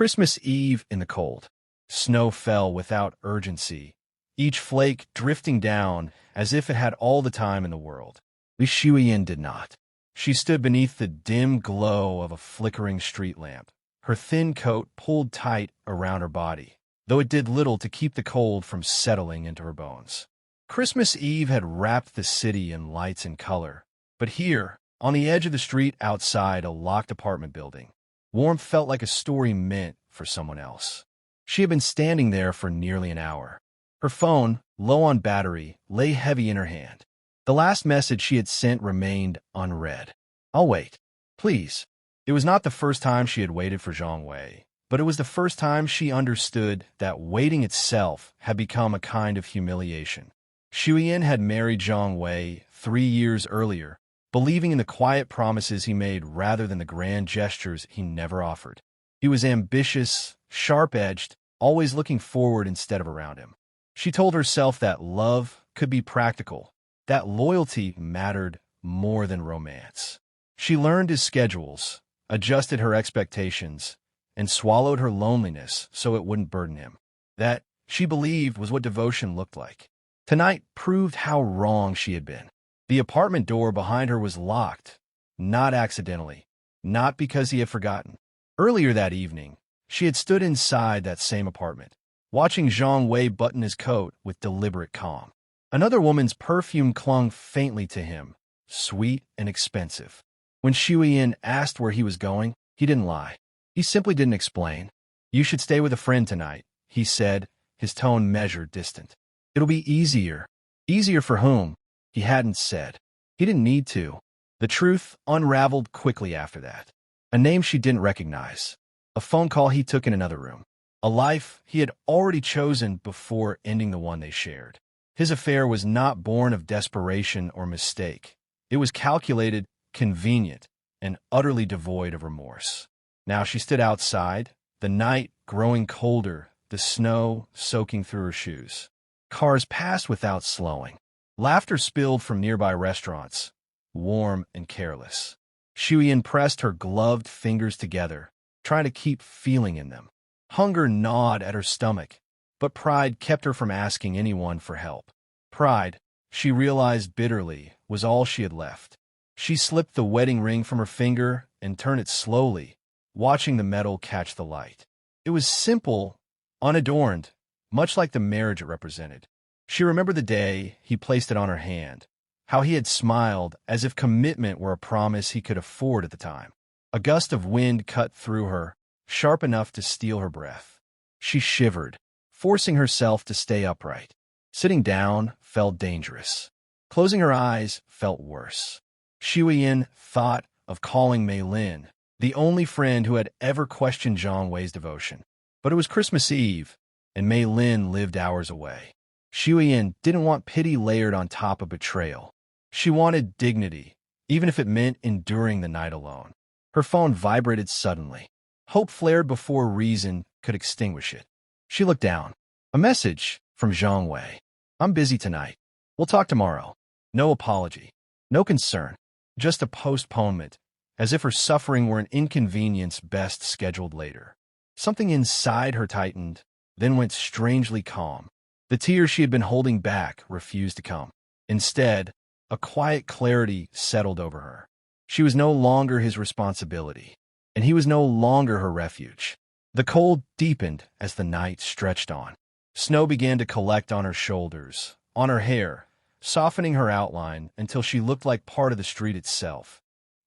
Christmas Eve in the cold. Snow fell without urgency, each flake drifting down as if it had all the time in the world. Li Shuiyin did not. She stood beneath the dim glow of a flickering street lamp, her thin coat pulled tight around her body, though it did little to keep the cold from settling into her bones. Christmas Eve had wrapped the city in lights and color, but here, on the edge of the street outside a locked apartment building, warmth felt like a story meant for someone else. She had been standing there for nearly an hour. Her phone, low on battery, lay heavy in her hand. The last message she had sent remained unread. "I'll wait. Please." It was not the first time she had waited for Zhang Wei, but it was the first time she understood that waiting itself had become a kind of humiliation. Shuiyin had married Zhang Wei 3 years earlier, believing in the quiet promises he made rather than the grand gestures he never offered. He was ambitious, sharp-edged, always looking forward instead of around him. She told herself that love could be practical, that loyalty mattered more than romance. She learned his schedules, adjusted her expectations, and swallowed her loneliness so it wouldn't burden him. That, she believed, was what devotion looked like. Tonight proved how wrong she had been. The apartment door behind her was locked, not accidentally, not because he had forgotten. Earlier that evening, she had stood inside that same apartment, watching Zhang Wei button his coat with deliberate calm. Another woman's perfume clung faintly to him, sweet and expensive. When Shuiyin asked where he was going, he didn't lie. He simply didn't explain. "You should stay with a friend tonight," he said, his tone measured, distant. "It'll be easier." Easier for whom? He hadn't said. He didn't need to. The truth unraveled quickly after that. A name she didn't recognize. A phone call he took in another room. A life he had already chosen before ending the one they shared. His affair was not born of desperation or mistake. It was calculated, convenient, and utterly devoid of remorse. Now she stood outside, the night growing colder, the snow soaking through her shoes. Cars passed without slowing. Laughter spilled from nearby restaurants, warm and careless. Shuiyin pressed her gloved fingers together, trying to keep feeling in them. Hunger gnawed at her stomach, but pride kept her from asking anyone for help. Pride, she realized bitterly, was all she had left. She slipped the wedding ring from her finger and turned it slowly, watching the metal catch the light. It was simple, unadorned, much like the marriage it represented. She remembered the day he placed it on her hand, how he had smiled as if commitment were a promise he could afford at the time. A gust of wind cut through her, sharp enough to steal her breath. She shivered, forcing herself to stay upright. Sitting down felt dangerous. Closing her eyes felt worse. Shuiyin thought of calling Mei Lin, the only friend who had ever questioned Zhang Wei's devotion. But it was Christmas Eve, and Mei Lin lived hours away. Shuiyin didn't want pity layered on top of betrayal. She wanted dignity, even if it meant enduring the night alone. Her phone vibrated suddenly. Hope flared before reason could extinguish it. She looked down. A message from Zhang Wei. "I'm busy tonight. We'll talk tomorrow." No apology. No concern. Just a postponement, as if her suffering were an inconvenience best scheduled later. Something inside her tightened, then went strangely calm. The tears she had been holding back refused to come. Instead, a quiet clarity settled over her. She was no longer his responsibility, and he was no longer her refuge. The cold deepened as the night stretched on. Snow began to collect on her shoulders, on her hair, softening her outline until she looked like part of the street itself.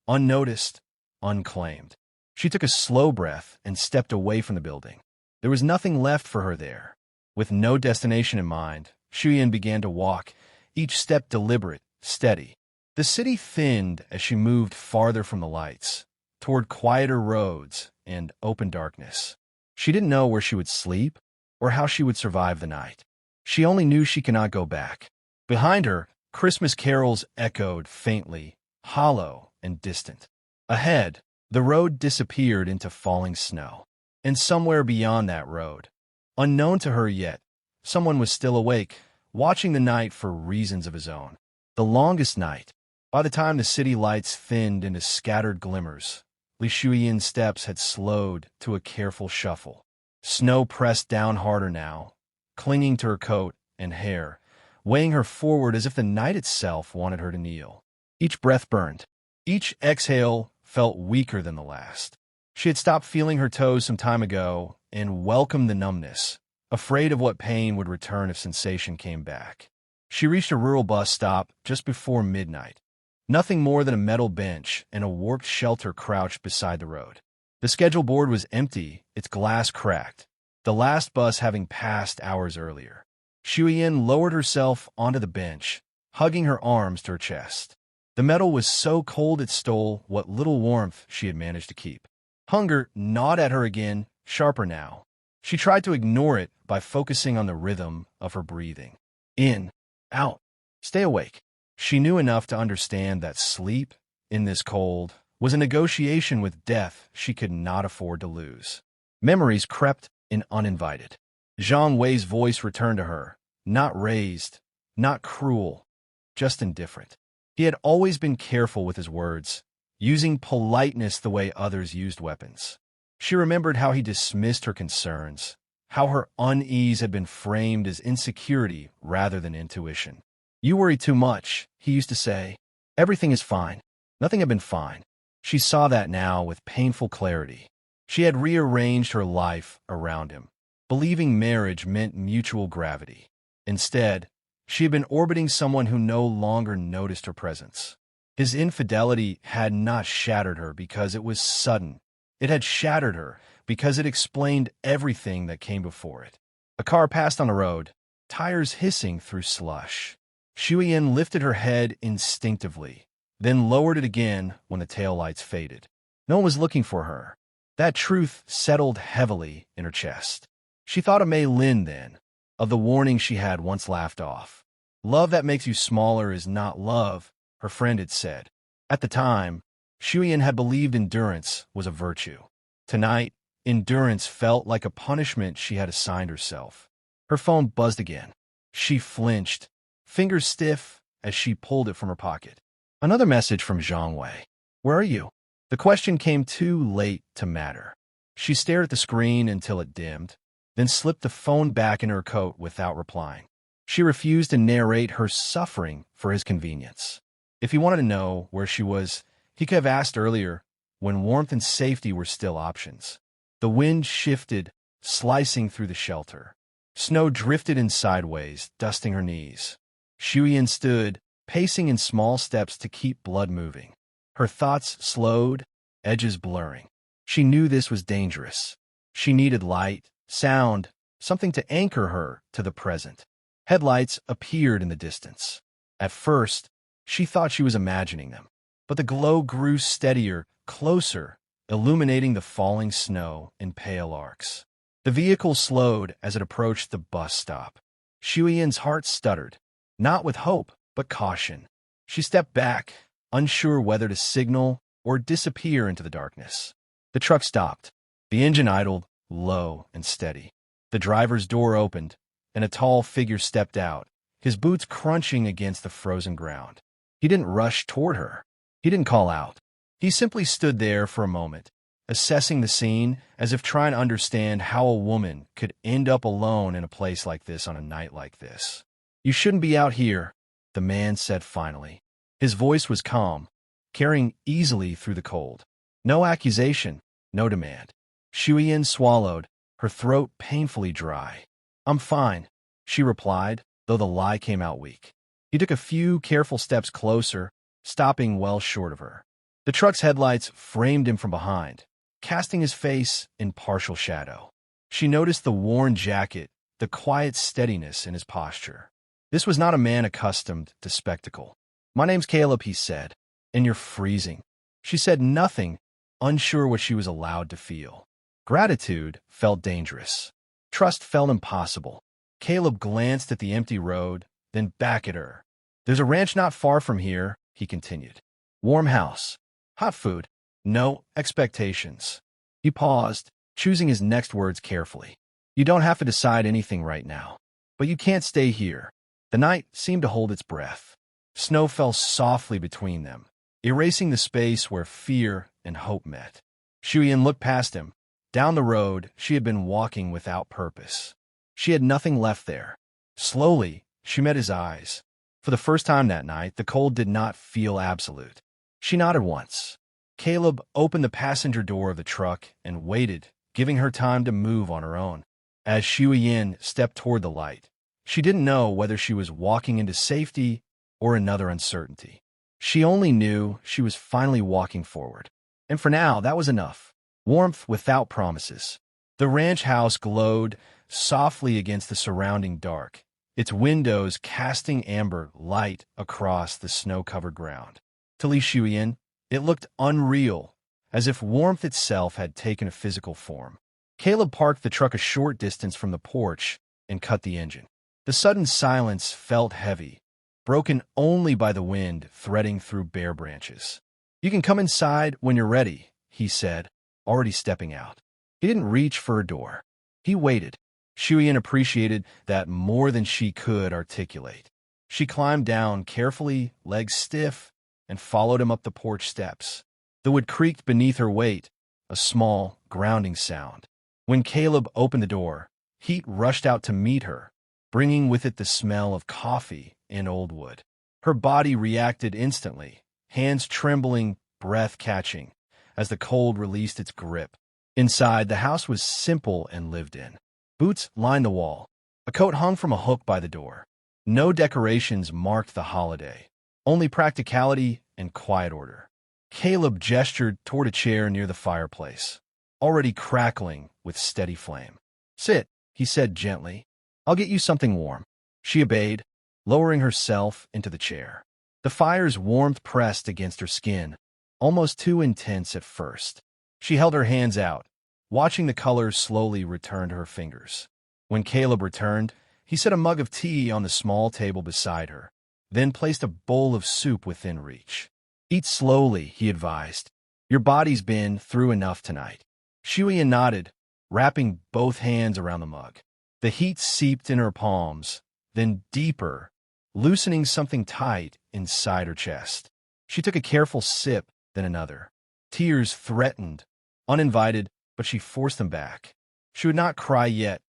Unnoticed, unclaimed. She took a slow breath and stepped away from the building. There was nothing left for her there. With no destination in mind, Shuiyin began to walk, each step deliberate, steady. The city thinned as she moved farther from the lights, toward quieter roads and open darkness. She didn't know where she would sleep or how she would survive the night. She only knew she could not go back. Behind her, Christmas carols echoed faintly, hollow and distant. Ahead, the road disappeared into falling snow. And somewhere beyond that road, unknown to her yet, someone was still awake, watching the night for reasons of his own. The longest night. By the time the city lights thinned into scattered glimmers, Li Shuyan's steps had slowed to a careful shuffle. Snow pressed down harder now, clinging to her coat and hair, weighing her forward as if the night itself wanted her to kneel. Each breath burned. Each exhale felt weaker than the last. She had stopped feeling her toes some time ago and welcomed the numbness, afraid of what pain would return if sensation came back. She reached a rural bus stop just before midnight. Nothing more than a metal bench and a warped shelter crouched beside the road. The schedule board was empty, its glass cracked, the last bus having passed hours earlier. Shuyan lowered herself onto the bench, hugging her arms to her chest. The metal was so cold it stole what little warmth she had managed to keep. Hunger gnawed at her again, sharper now. She tried to ignore it by focusing on the rhythm of her breathing. In, out, stay awake. She knew enough to understand that sleep, in this cold, was a negotiation with death she could not afford to lose. Memories crept in uninvited. Zhang Wei's voice returned to her, not raised, not cruel, just indifferent. He had always been careful with his words, using politeness the way others used weapons. She remembered how he dismissed her concerns, how her unease had been framed as insecurity rather than intuition. "You worry too much," he used to say. "Everything is fine." Nothing had been fine. She saw that now with painful clarity. She had rearranged her life around him, believing marriage meant mutual gravity. Instead, she had been orbiting someone who no longer noticed her presence. His infidelity had not shattered her because it was sudden. It had shattered her because it explained everything that came before it. A car passed on the road, tires hissing through slush. Shuyan lifted her head instinctively, then lowered it again when the taillights faded. No one was looking for her. That truth settled heavily in her chest. She thought of Mei Lin then, of the warning she had once laughed off. "Love that makes you smaller is not love," her friend had said. At the time, Shuyan had believed endurance was a virtue. Tonight, endurance felt like a punishment she had assigned herself. Her phone buzzed again. She flinched, fingers stiff as she pulled it from her pocket. Another message from Zhang Wei. "Where are you?" The question came too late to matter. She stared at the screen until it dimmed, then slipped the phone back in her coat without replying. She refused to narrate her suffering for his convenience. If he wanted to know where she was, he could have asked earlier, when warmth and safety were still options. The wind shifted, slicing through the shelter. Snow drifted in sideways, dusting her knees. Shuyan stood, pacing in small steps to keep blood moving. Her thoughts slowed, edges blurring. She knew this was dangerous. She needed light, sound, something to anchor her to the present. Headlights appeared in the distance. At first, she thought she was imagining them, but the glow grew steadier, closer, illuminating the falling snow in pale arcs. The vehicle slowed as it approached the bus stop. Shuyan's heart stuttered, not with hope, but caution. She stepped back, unsure whether to signal or disappear into the darkness. The truck stopped. The engine idled, low and steady. The driver's door opened, and a tall figure stepped out, his boots crunching against the frozen ground. He didn't rush toward her. He didn't call out. He simply stood there for a moment, assessing the scene as if trying to understand how a woman could end up alone in a place like this on a night like this. "You shouldn't be out here," the man said finally. His voice was calm, carrying easily through the cold. No accusation, no demand. Shuyan swallowed, her throat painfully dry. "I'm fine," she replied, though the lie came out weak. He took a few careful steps closer, stopping well short of her. The truck's headlights framed him from behind, casting his face in partial shadow. She noticed the worn jacket, the quiet steadiness in his posture. This was not a man accustomed to spectacle. "My name's Caleb," he said. "And you're freezing." She said nothing, unsure what she was allowed to feel. Gratitude felt dangerous. Trust felt impossible. Caleb glanced at the empty road, then back at her. "There's a ranch not far from here," he continued. "Warm house. Hot food. No expectations." He paused, choosing his next words carefully. "You don't have to decide anything right now. But you can't stay here." The night seemed to hold its breath. Snow fell softly between them, erasing the space where fear and hope met. Shuyan looked past him. Down the road, she had been walking without purpose. She had nothing left there. Slowly, she met his eyes. For the first time that night, the cold did not feel absolute. She nodded once. Caleb opened the passenger door of the truck and waited, giving her time to move on her own. As Shuyan stepped toward the light, she didn't know whether she was walking into safety or another uncertainty. She only knew she was finally walking forward. And for now, that was enough. Warmth without promises. The ranch house glowed softly against the surrounding dark, its windows casting amber light across the snow-covered ground. To Li Shuyan, it looked unreal, as if warmth itself had taken a physical form. Caleb parked the truck a short distance from the porch and cut the engine. The sudden silence felt heavy, broken only by the wind threading through bare branches. "You can come inside when you're ready," he said, already stepping out. He didn't reach for a door. He waited. Shuyan appreciated that more than she could articulate. She climbed down carefully, legs stiff, and followed him up the porch steps. The wood creaked beneath her weight, a small, grounding sound. When Caleb opened the door, heat rushed out to meet her, bringing with it the smell of coffee and old wood. Her body reacted instantly, hands trembling, breath catching, as the cold released its grip. Inside, the house was simple and lived in. Boots lined the wall. A coat hung from a hook by the door. No decorations marked the holiday, only practicality and quiet order. Caleb gestured toward a chair near the fireplace, already crackling with steady flame. "Sit," he said gently. "I'll get you something warm." She obeyed, lowering herself into the chair. The fire's warmth pressed against her skin, almost too intense at first. She held her hands out, watching the color slowly return to her fingers. When Caleb returned, he set a mug of tea on the small table beside her, then placed a bowl of soup within reach. "Eat slowly," he advised. "Your body's been through enough tonight." Shuyan nodded, wrapping both hands around the mug. The heat seeped in her palms, then deeper, loosening something tight inside her chest. She took a careful sip, then another. Tears threatened, uninvited, but she forced them back. She would not cry yet,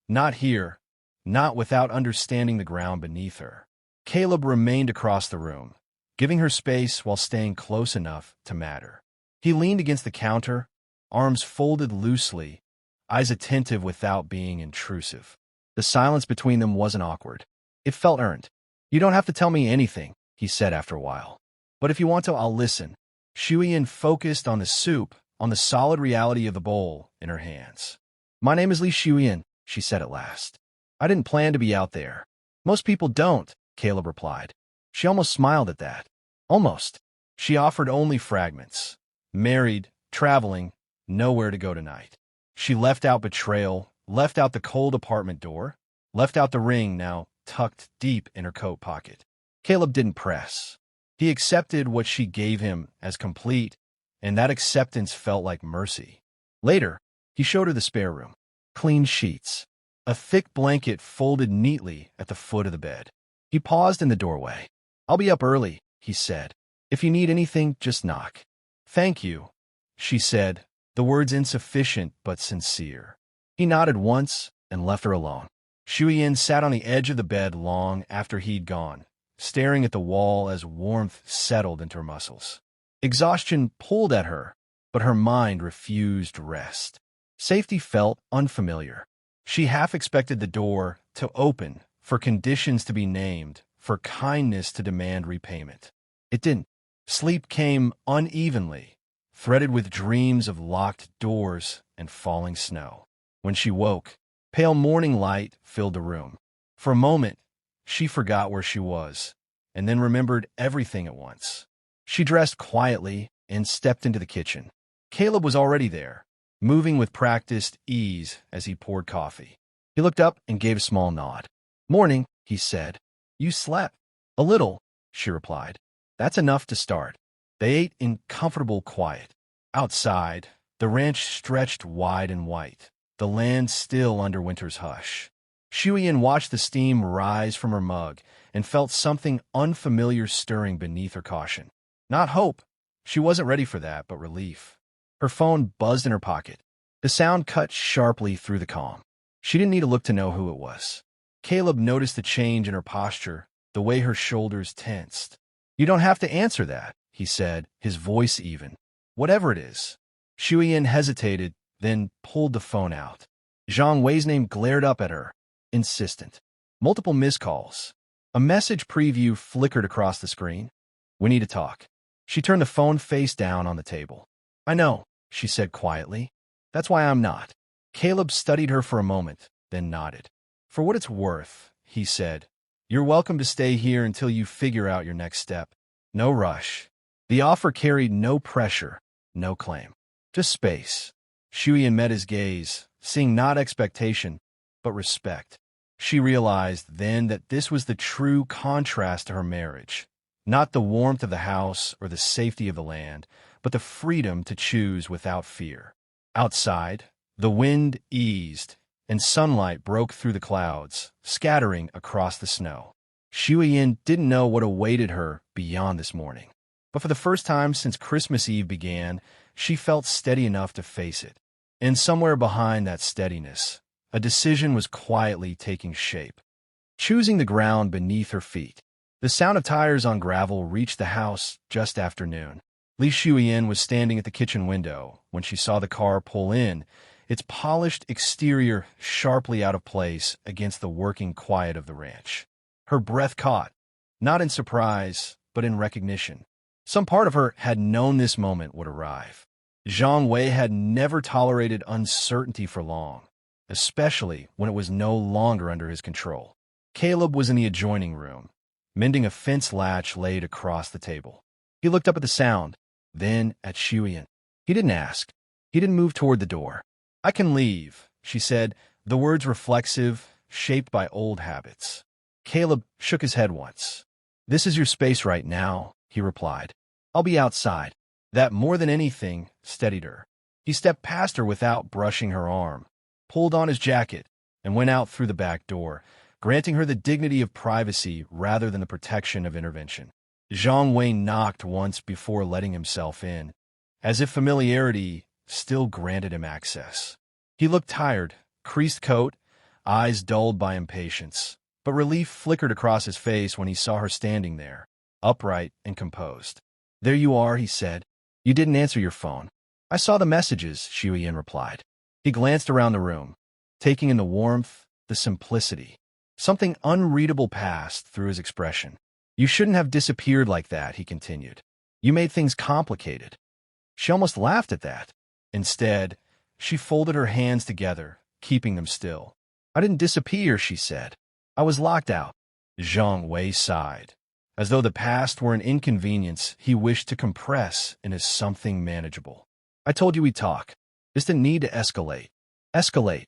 not here, not without understanding the ground beneath her. Caleb remained across the room, giving her space while staying close enough to matter. He leaned against the counter, arms folded loosely, eyes attentive without being intrusive. The silence between them wasn't awkward. It felt earned. "You don't have to tell me anything," he said after a while. "But if you want to, I'll listen." Shuyan focused on the soup, on the solid reality of the bowl in her hands. "My name is Li Shuyan," she said at last. "I didn't plan to be out there." "Most people don't," Caleb replied. She almost smiled at that. Almost. She offered only fragments. Married, traveling, nowhere to go tonight. She left out betrayal, left out the cold apartment door, left out the ring now tucked deep in her coat pocket. Caleb didn't press. He accepted what she gave him as complete, and that acceptance felt like mercy. Later, he showed her the spare room. Clean sheets. A thick blanket folded neatly at the foot of the bed. He paused in the doorway. "I'll be up early," he said. "If you need anything, just knock." "Thank you," she said, the words insufficient but sincere. He nodded once and left her alone. Shuyan sat on the edge of the bed long after he'd gone, staring at the wall as warmth settled into her muscles. Exhaustion pulled at her, but her mind refused rest. Safety felt unfamiliar. She half expected the door to open, for conditions to be named, for kindness to demand repayment. It didn't. Sleep came unevenly, threaded with dreams of locked doors and falling snow. When she woke, pale morning light filled the room. For a moment, she forgot where she was, and then remembered everything at once. She dressed quietly and stepped into the kitchen. Caleb was already there, moving with practiced ease as he poured coffee. He looked up and gave a small nod. "Morning," he said. "You slept." "A little," she replied. "That's enough to start." They ate in comfortable quiet. Outside, the ranch stretched wide and white, the land still under winter's hush. Shuyan watched the steam rise from her mug and felt something unfamiliar stirring beneath her caution. Not hope. She wasn't ready for that, but relief. Her phone buzzed in her pocket. The sound cut sharply through the calm. She didn't need to look to know who it was. Caleb noticed the change in her posture, the way her shoulders tensed. "You don't have to answer that," he said, his voice even. "Whatever it is." Shuiyin hesitated, then pulled the phone out. Zhang Wei's name glared up at her, insistent. Multiple missed calls. A message preview flickered across the screen. "We need to talk." She turned the phone face down on the table. "I know," she said quietly. "That's why I'm not." Caleb studied her for a moment, then nodded. "For what it's worth," he said, "you're welcome to stay here until you figure out your next step. No rush." The offer carried no pressure, no claim. Just space. Shuiyin met his gaze, seeing not expectation, but respect. She realized then that this was the true contrast to her marriage. Not the warmth of the house or the safety of the land, but the freedom to choose without fear. Outside, the wind eased, and sunlight broke through the clouds, scattering across the snow. Shuiyin didn't know what awaited her beyond this morning. But for the first time since Christmas Eve began, she felt steady enough to face it. And somewhere behind that steadiness, a decision was quietly taking shape, choosing the ground beneath her feet. The sound of tires on gravel reached the house just after noon. Li Shuiyin was standing at the kitchen window when she saw the car pull in, its polished exterior sharply out of place against the working quiet of the ranch. Her breath caught, not in surprise, but in recognition. Some part of her had known this moment would arrive. Zhang Wei had never tolerated uncertainty for long, especially when it was no longer under his control. Caleb was in the adjoining room, mending a fence latch laid across the table. He looked up at the sound, then at Shuiyin. He didn't ask. He didn't move toward the door. "I can leave," she said, the words reflexive, shaped by old habits. Caleb shook his head once. "This is your space right now," he replied. "I'll be outside." That, more than anything, steadied her. He stepped past her without brushing her arm, pulled on his jacket, and went out through the back door, granting her the dignity of privacy rather than the protection of intervention. Zhang Wei knocked once before letting himself in, as if familiarity still granted him access. He looked tired, creased coat, eyes dulled by impatience, but relief flickered across his face when he saw her standing there, upright and composed. "There you are," he said. "You didn't answer your phone." "I saw the messages," Shuiyin replied. He glanced around the room, taking in the warmth, the simplicity. Something unreadable passed through his expression. "You shouldn't have disappeared like that," he continued. "You made things complicated." She almost laughed at that. Instead, she folded her hands together, keeping them still. "I didn't disappear," she said. "I was locked out." Zhang Wei sighed, as though the past were an inconvenience he wished to compress into something manageable. "I told you we'd talk. This didn't need to escalate." "Escalate."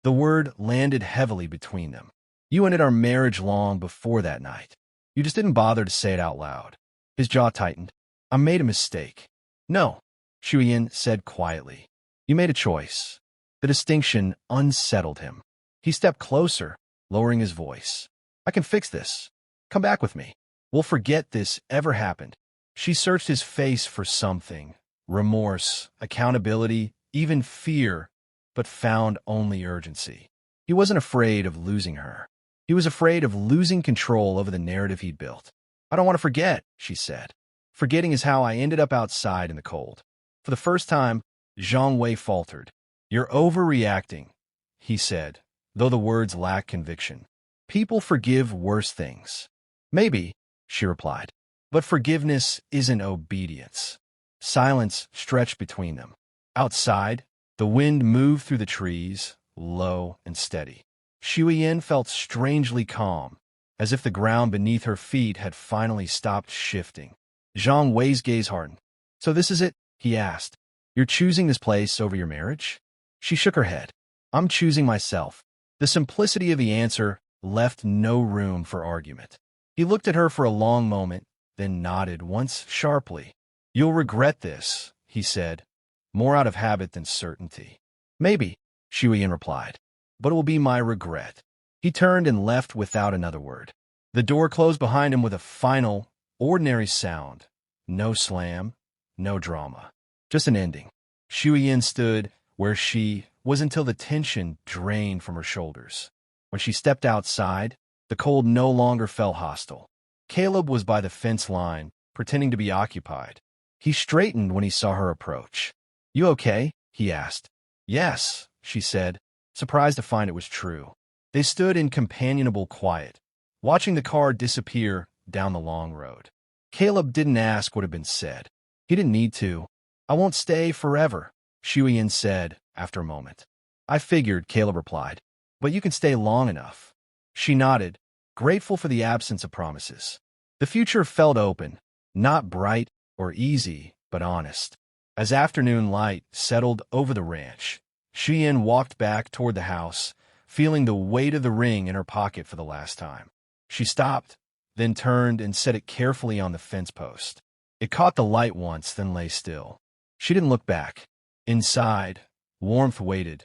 The word landed heavily between them. "You ended our marriage long before that night. You just didn't bother to say it out loud." His jaw tightened. "I made a mistake." "No," Shuiyin said quietly. "You made a choice." The distinction unsettled him. He stepped closer, lowering his voice. "I can fix this. Come back with me. We'll forget this ever happened." She searched his face for something, remorse, accountability, even fear, but found only urgency. He wasn't afraid of losing her. He was afraid of losing control over the narrative he'd built. "I don't want to forget," she said. "Forgetting is how I ended up outside in the cold." For the first time, Zhang Wei faltered. "You're overreacting," he said, though the words lacked conviction. "People forgive worse things." "Maybe," she replied, "but forgiveness isn't obedience." Silence stretched between them. Outside, the wind moved through the trees, low and steady. Shuiyin felt strangely calm, as if the ground beneath her feet had finally stopped shifting. Zhang Wei's gaze hardened. "So this is it?" he asked. "You're choosing this place over your marriage?" She shook her head. "I'm choosing myself." The simplicity of the answer left no room for argument. He looked at her for a long moment, then nodded once sharply. "You'll regret this," he said, more out of habit than certainty. "Maybe," Shuiyin replied, "but it will be my regret." He turned and left without another word. The door closed behind him with a final, ordinary sound. No slam, no drama. Just an ending. Shuyin stood where she was until the tension drained from her shoulders. When she stepped outside, the cold no longer felt hostile. Caleb was by the fence line, pretending to be occupied. He straightened when he saw her approach. "You okay?" he asked. "Yes," she said, surprised to find it was true. They stood in companionable quiet, watching the car disappear down the long road. Caleb didn't ask what had been said. He didn't need to. "I won't stay forever," Shuyin said after a moment. "I figured," Caleb replied, "but you can stay long enough." She nodded, grateful for the absence of promises. The future felt open, not bright or easy, but honest. As afternoon light settled over the ranch, Shuyin walked back toward the house, feeling the weight of the ring in her pocket for the last time. She stopped, then turned and set it carefully on the fence post. It caught the light once, then lay still. She didn't look back. Inside, warmth waited,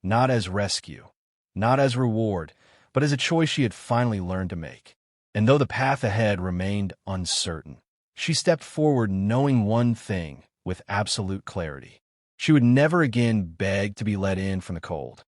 not as rescue, not as reward, but as a choice she had finally learned to make. And though the path ahead remained uncertain, she stepped forward knowing one thing with absolute clarity. She would never again beg to be let in from the cold.